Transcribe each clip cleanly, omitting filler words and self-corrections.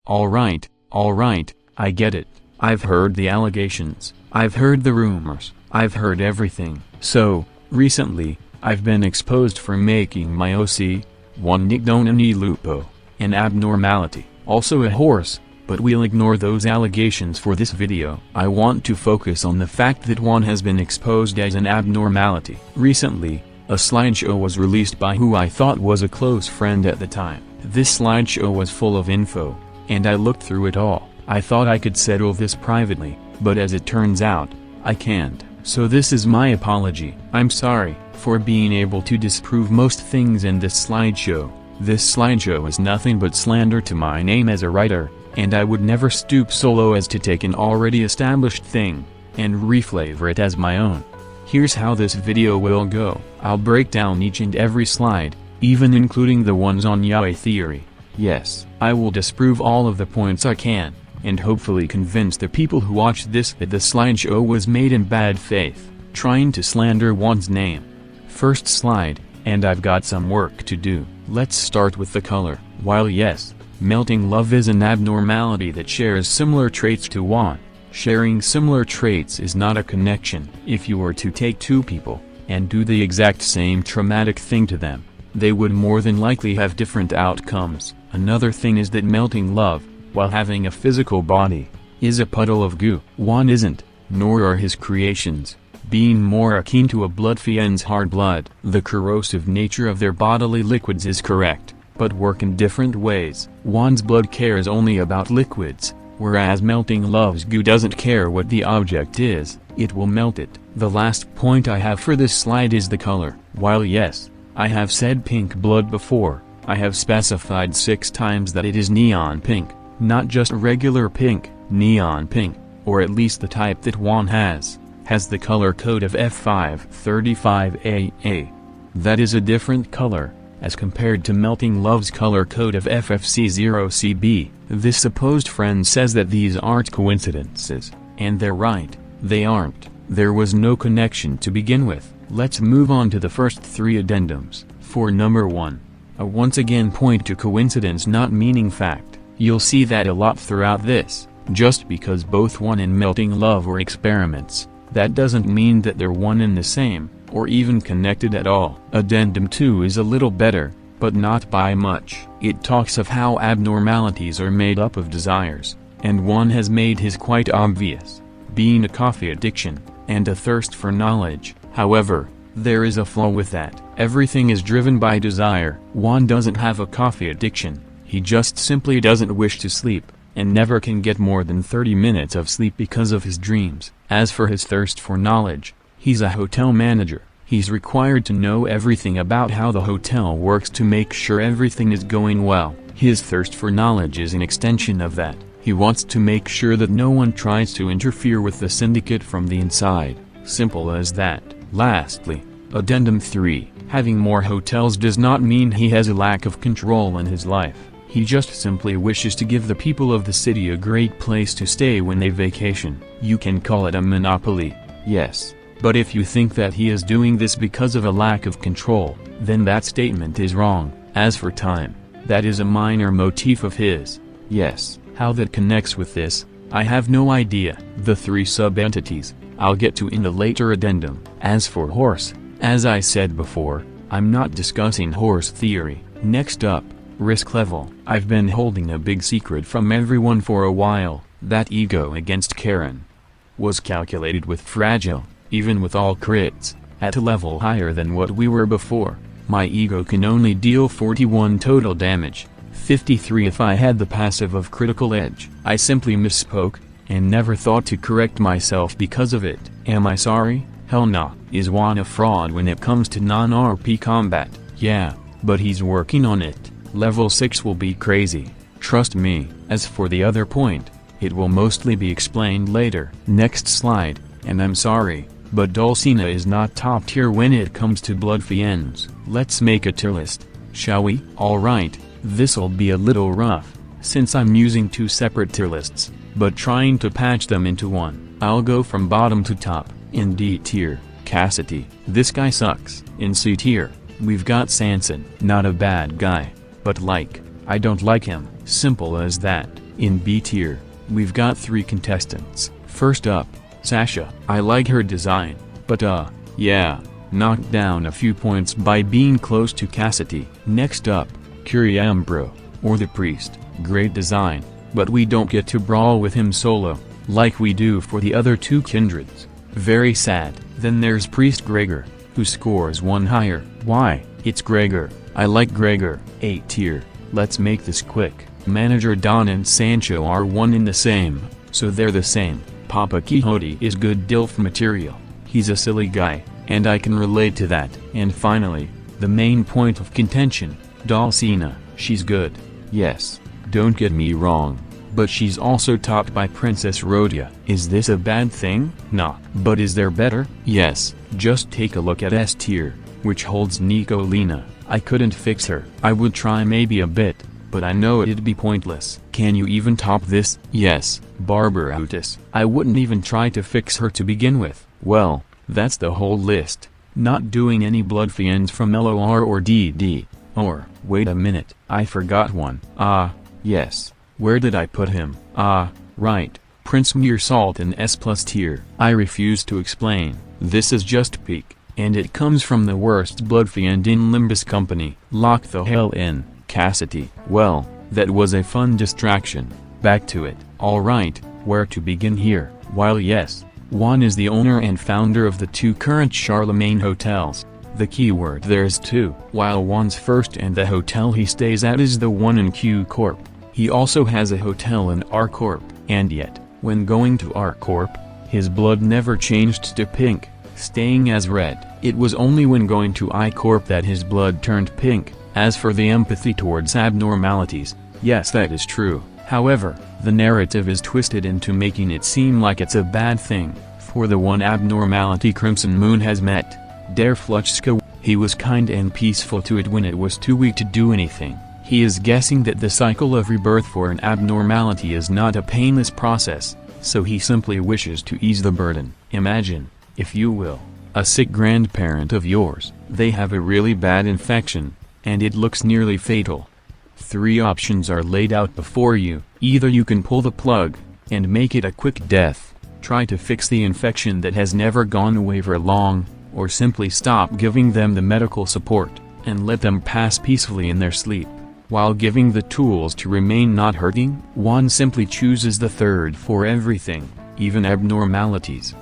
Alright, I get it. I've heard the allegations, I've heard the rumors, I've heard everything. So, recently, I've been exposed for making my one dunno lupo, an abnormality, also a horse, but we'll ignore those allegations for this video. I want to focus on the fact that one has been exposed as an abnormality. Recently, a slideshow was released by who I thought was a close friend at the time. This slideshow was full of info, and I looked through it all. I thought I could settle this privately, but as it turns out, I can't. So this is my apology. I'm sorry for being able to disprove most things in this slideshow. This slideshow is nothing but slander to my name as a writer, and I would never stoop so low as to take an already established thing and reflavor it as my own. Here's how this video will go. I'll break down each and every slide, even including the ones on yaoi theory. Yes, I will disprove all of the points I can, and hopefully convince the people who watch this that the slideshow was made in bad faith, trying to slander one's name. First slide, and I've got some work to do. Let's start with the color. While yes, melting love is an abnormality that shares similar traits to one, sharing similar traits is not a connection. If you were to take two people, and do the exact same traumatic thing to them, they would more than likely have different outcomes. Another thing is that melting love, while having a physical body, is a puddle of goo. One isn't, nor are his creations, being more akin to a bloodfiend's hard blood. The corrosive nature of their bodily liquids is correct, but work in different ways. One's blood cares only about liquids, whereas melting love's goo doesn't care what the object is, it will melt it. The last point I have for this slide is the color. While yes, I have said pink blood before, I have specified 6 times that it is neon pink. Not just regular pink, neon pink, or at least the type that one has the color code of F535AA. That is a different color, as compared to melting love's color code of FFC0CB. This supposed friend says that these aren't coincidences, and they're right, they aren't. There was no connection to begin with. Let's move on to the first 3 addendums. For number 1, I once again point to coincidence not meaning fact. You'll see that a lot throughout this. Just because both one and melting love were experiments, that doesn't mean that they're one and the same, or even connected at all. Addendum 2 is a little better, but not by much. It talks of how abnormalities are made up of desires, and one has made his quite obvious, being a coffee addiction, and a thirst for knowledge. However, there is a flaw with that. Everything is driven by desire. One doesn't have a coffee addiction. He just simply doesn't wish to sleep, and never can get more than 30 minutes of sleep because of his dreams. As for his thirst for knowledge, he's a hotel manager. He's required to know everything about how the hotel works to make sure everything is going well. His thirst for knowledge is an extension of that. He wants to make sure that no one tries to interfere with the syndicate from the inside. Simple as that. Lastly, Addendum 3, having more hotels does not mean he has a lack of control in his life. He just simply wishes to give the people of the city a great place to stay when they vacation. You can call it a monopoly, yes, but if you think that he is doing this because of a lack of control, then that statement is wrong. As for time, that is a minor motif of his. Yes, how that connects with this, I have no idea. The 3 sub-entities, I'll get to in a later addendum. As for horse, as I said before, I'm not discussing horse theory. Next up, risk level. I've been holding a big secret from everyone for a while. That ego against Karen was calculated with fragile, even with all crits, at a level higher than what we were before. My ego can only deal 41 total damage, 53 if I had the passive of critical edge. I simply misspoke, and never thought to correct myself because of it. Am I sorry? Hell nah. Is Juan a fraud when it comes to non-RP combat? Yeah, but he's working on it. Level 6 will be crazy, trust me. As for the other point, it will mostly be explained later. Next slide, and I'm sorry, but Dulcina is not top tier when it comes to blood fiends. Let's make a tier list, shall we? Alright, this'll be a little rough, since I'm using 2 separate tier lists, but trying to patch them into one. I'll go from bottom to top. In D tier, Cassidy. This guy sucks. In C tier, we've got Sanson. Not a bad guy, but I don't like him. Simple as that. In B tier, we've got 3 contestants. First up, Sasha. I like her design, but yeah, knocked down a few points by being close to Cassidy. Next up, Curiambro, or the Priest. Great design, but we don't get to brawl with him solo, like we do for the other 2 kindreds. Very sad. Then there's Priest Gregor, who scores 1 higher. Why? It's Gregor. I like Gregor. 8 tier. Let's make this quick. Manager Don and Sancho are one in the same, so they're the same. Papa Quixote is good DILF material. He's a silly guy, and I can relate to that. And finally, the main point of contention, Dulcina. She's good. Yes, don't get me wrong, but she's also topped by Princess Rhodia. Is this a bad thing? Nah. But is there better? Yes, just take a look at S tier, which holds Nicolina. I couldn't fix her. I would try maybe a bit, but I know it'd be pointless. Can you even top this? Yes, Barbaroutis. I wouldn't even try to fix her to begin with. Well, that's the whole list. Not doing any blood fiends from LOR or DD. Or, wait a minute, I forgot one. Yes. Where did I put him? Right, Prince Mearsalt in S+ tier. I refuse to explain. This is just peak, and it comes from the worst blood fiend in Limbus Company. Lock the hell in, Cassidy. Well, that was a fun distraction. Back to it. Alright, where to begin here? While yes, Juan is the owner and founder of the 2 current Charlemagne hotels. The keyword there's 2. While Juan's first and the hotel he stays at is the one in Q Corp. He also has a hotel in R Corp. And yet, when going to R Corp, his blood never changed to pink, staying as red. It was only when going to I Corp that his blood turned pink. As for the empathy towards abnormalities, yes, that is true. However, the narrative is twisted into making it seem like it's a bad thing. For the one abnormality Crimson Moon has met, Der Fluchska, he was kind and peaceful to it when it was too weak to do anything. He is guessing that the cycle of rebirth for an abnormality is not a painless process, so he simply wishes to ease the burden. Imagine, if you will, a sick grandparent of yours. They have a really bad infection, and it looks nearly fatal. 3 options are laid out before you. Either you can pull the plug, and make it a quick death, try to fix the infection that has never gone away for long, or simply stop giving them the medical support, and let them pass peacefully in their sleep, while giving the tools to remain not hurting. One simply chooses the third for everything, even abnormalities.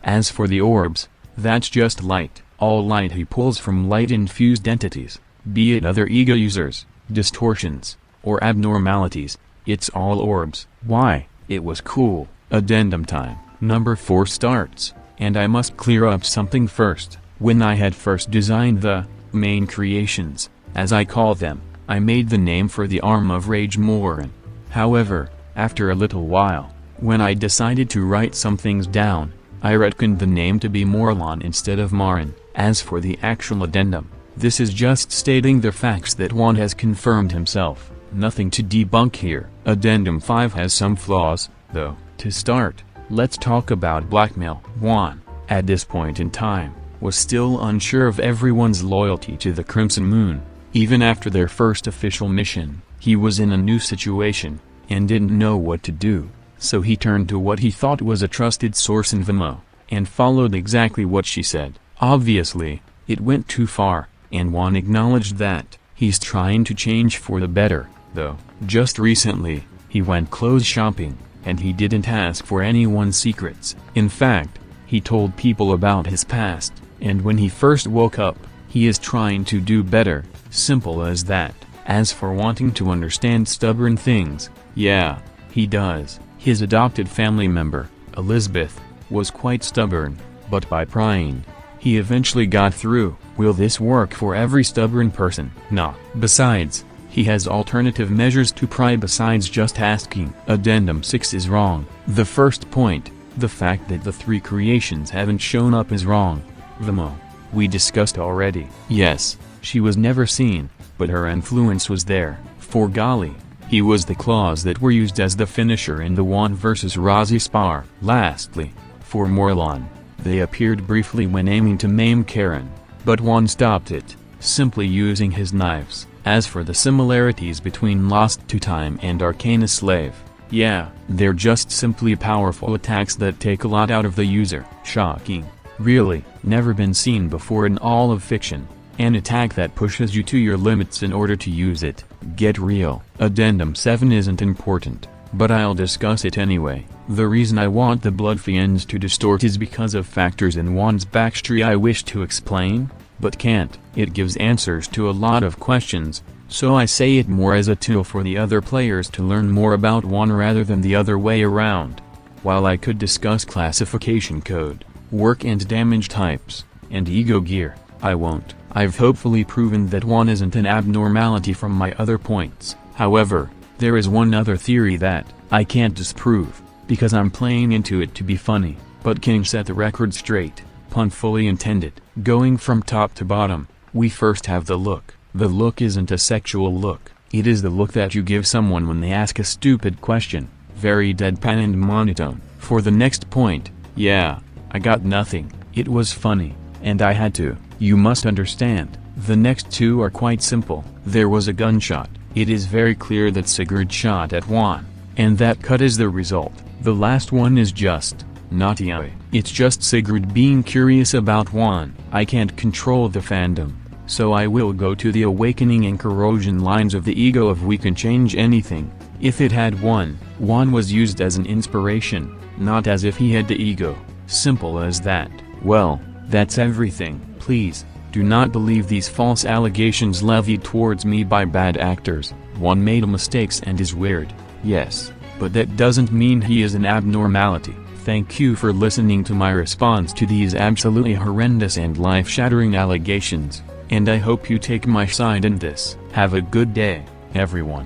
As for the orbs, that's just light. All light he pulls from light-infused entities, be it other ego users, distortions, or abnormalities, it's all orbs. Why? It was cool. Addendum time. Number 4 starts, and I must clear up something first. When I had first designed the main creations, as I call them, I made the name for the arm of Rage Morin. However, after a little while, when I decided to write some things down, I retconned the name to be Morlon instead of Marin. As for the actual addendum, this is just stating the facts that Juan has confirmed himself. Nothing to debunk here. Addendum 5 has some flaws, though. To start, let's talk about blackmail. Juan, at this point in time, was still unsure of everyone's loyalty to the Crimson Moon. Even after their first official mission, he was in a new situation, and didn't know what to do. So he turned to what he thought was a trusted source in Vimo, and followed exactly what she said. Obviously, it went too far, and Juan acknowledged that. He's trying to change for the better, though. Just recently, he went clothes shopping, and he didn't ask for anyone's secrets. In fact, he told people about his past, and when he first woke up, he is trying to do better. Simple as that. As for wanting to understand stubborn things, yeah, he does. His adopted family member, Elizabeth, was quite stubborn, but by prying, he eventually got through. Will this work for every stubborn person? Nah. Besides, He has alternative measures to pry besides just asking. Addendum 6 is wrong. The first point, the fact that the 3 creations haven't shown up is wrong. Vimo. We discussed already. Yes, she was never seen, but her influence was there. For golly, he was the claws that were used as the finisher in the Juan vs. Rozzy spar. Lastly, for Morlon, they appeared briefly when aiming to maim Karen, but Juan stopped it, simply using his knives. As for the similarities between Lost to Time and Arcana Slave, yeah, they're just simply powerful attacks that take a lot out of the user. Shocking. Really, never been seen before in all of fiction. An attack that pushes you to your limits in order to use it. Get real. Addendum 7 isn't important, but I'll discuss it anyway. The reason I want the Blood Fiends to distort is because of factors in Juan's backstory I wish to explain, but can't. It gives answers to a lot of questions, so I say it more as a tool for the other players to learn more about Juan rather than the other way around. While I could discuss classification code, work and damage types, and ego gear, I won't. I've hopefully proven that Juan isn't an abnormality from my other points. However, there is one other theory that I can't disprove, because I'm playing into it to be funny, but King set the record straight, pun fully intended. Going from top to bottom, we first have the look. The look isn't a sexual look, it is the look that you give someone when they ask a stupid question, very deadpan and monotone. For the next point, yeah, I got nothing, it was funny, and I had to. You must understand, the next 2 are quite simple. There was a gunshot, it is very clear that Sigurd shot at Juan, and that cut is the result. The last one is just, naughty. It's just Sigurd being curious about Juan. I can't control the fandom, so I will go to the awakening and corrosion lines of the ego of we can change anything. If it had Juan was used as an inspiration, not as if he had the ego. Simple as that. Well, that's everything. Please, do not believe these false allegations levied towards me by bad actors. Juan made mistakes and is weird, yes, but that doesn't mean he is an abnormality. Thank you for listening to my response to these absolutely horrendous and life-shattering allegations, and I hope you take my side in this. Have a good day, everyone.